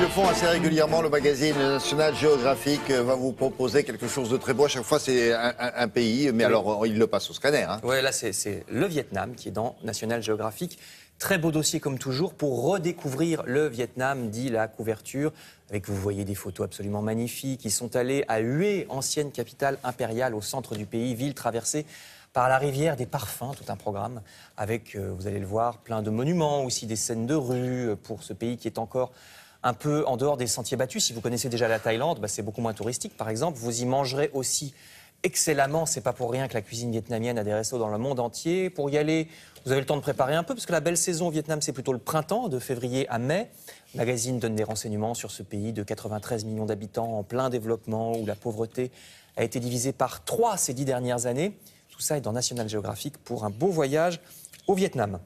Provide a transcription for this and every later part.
le font assez régulièrement, le magazine National Geographic va vous proposer quelque chose de très beau. À chaque fois, c'est un pays, mais alors il le passe au scanner. Hein. Oui, là, c'est le Vietnam qui est dans National Geographic. Très beau dossier comme toujours pour redécouvrir le Vietnam, dit la couverture. Avec, vous voyez des photos absolument magnifiques. Ils sont allés à Hue, ancienne capitale impériale au centre du pays, ville traversée par la rivière des parfums, tout un programme avec, vous allez le voir, plein de monuments, aussi des scènes de rue pour ce pays qui est encore un peu en dehors des sentiers battus. Si vous connaissez déjà la Thaïlande, c'est beaucoup moins touristique, par exemple. Vous y mangerez aussi excellemment. C'est pas pour rien que la cuisine vietnamienne a des restos dans le monde entier. Pour y aller, vous avez le temps de préparer un peu, parce que la belle saison au Vietnam, c'est plutôt le printemps, de février à mai. Le magazine donne des renseignements sur ce pays de 93 millions d'habitants en plein développement, où la pauvreté a été divisée par 3 ces 10 dernières années. Tout ça est dans National Geographic pour un beau voyage au Vietnam.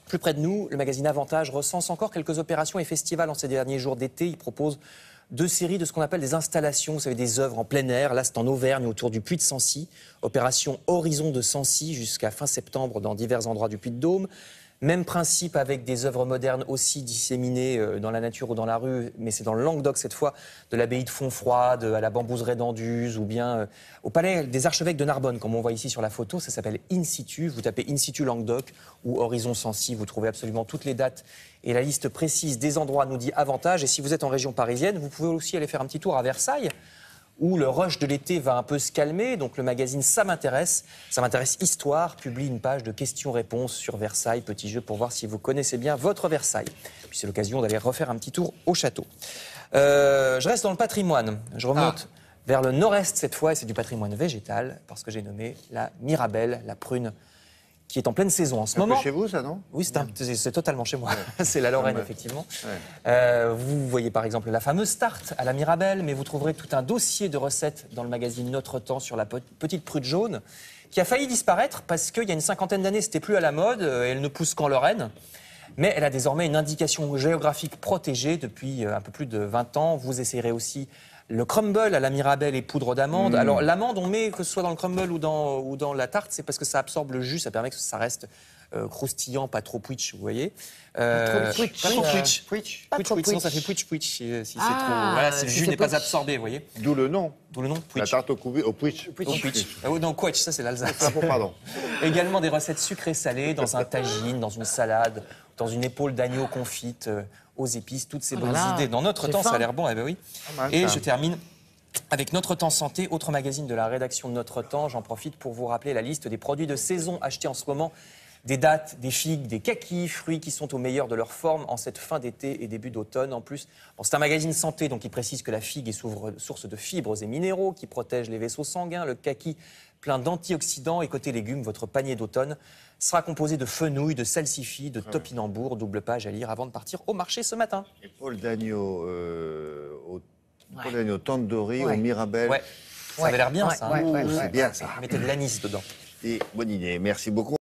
Plus près de nous, le magazine Avantage recense encore quelques opérations et festivals en ces derniers jours d'été. Il propose 2 séries de ce qu'on appelle des installations, vous savez, des œuvres en plein air. Là, c'est en Auvergne, autour du Puy de Sancy. Opération Horizon de Sancy jusqu'à fin septembre dans divers endroits du Puy-de-Dôme. Même principe avec des œuvres modernes aussi disséminées dans la nature ou dans la rue, mais c'est dans le Languedoc cette fois, de l'abbaye de Fontfroide à la bambouseraie d'Anduze ou bien au palais des archevêques de Narbonne, comme on voit ici sur la photo. Ça s'appelle In Situ. Vous tapez In Situ Languedoc ou Horizon Sancy, vous trouvez absolument toutes les dates et la liste précise des endroits, nous dit Avantage. Et si vous êtes en région parisienne, vous pouvez aussi aller faire un petit tour à Versailles, où le rush de l'été va un peu se calmer. Donc le magazine Ça m'intéresse Histoire, publie une page de questions-réponses sur Versailles, petit jeu pour voir si vous connaissez bien votre Versailles. Puis c'est l'occasion d'aller refaire un petit tour au château. Je reste dans le patrimoine, je remonte vers le nord-est cette fois, et c'est du patrimoine végétal, parce que j'ai nommé la Mirabelle, la prune, qui est en pleine saison en ce moment. C'est chez vous, ça, non? Oui, c'est totalement chez moi. Ouais. C'est la Lorraine, effectivement. Ouais. Vous voyez par exemple la fameuse tarte à la Mirabelle, mais vous trouverez tout un dossier de recettes dans le magazine Notre Temps sur la petite prude jaune, qui a failli disparaître parce qu'il y a une 50aine d'années, c'était plus à la mode, elle ne pousse qu'en Lorraine. Mais elle a désormais une indication géographique protégée depuis un peu plus de 20 ans. Vous essayerez aussi le crumble à la Mirabelle et poudre d'amande. Alors l'amande, on met, que ce soit dans le crumble ou dans la tarte, c'est parce que ça absorbe le jus, ça permet que ça reste croustillant, pas trop pouitch, vous voyez. Pas trop pouitch. Sinon ça fait pouitch si c'est trop. Voilà, le jus n'est pas absorbé, vous voyez. D'où le nom. D'où le nom, La tarte au pouitch. Non, quetch, ça c'est l'Alsace. Pardon. Également des recettes sucrées salées dans un tagine, dans une salade, dans une épaule d'agneau confite aux épices, toutes ces bonnes idées. Dans Notre Temps, ça a l'air bon, eh ben oui. Et je termine avec Notre Temps Santé, autre magazine de la rédaction de Notre Temps. J'en profite pour vous rappeler la liste des produits de saison achetés en ce moment. Des dattes, des figues, des kakis, fruits qui sont au meilleur de leur forme en cette fin d'été et début d'automne. En plus, c'est un magazine santé, donc il précise que la figue est source de fibres et minéraux qui protègent les vaisseaux sanguins. Le kaki, plein d'antioxydants. Et côté légumes, votre panier d'automne sera composé de fenouil, de salsifis, de topinambour. Double page à lire avant de partir au marché ce matin. Épaule d'agneau tandoori au Mirabelle. Ouais. Ça avait l'air bien, ça. C'est bien, ça. Mettez de l'anis dedans. Et bonne idée. Merci beaucoup.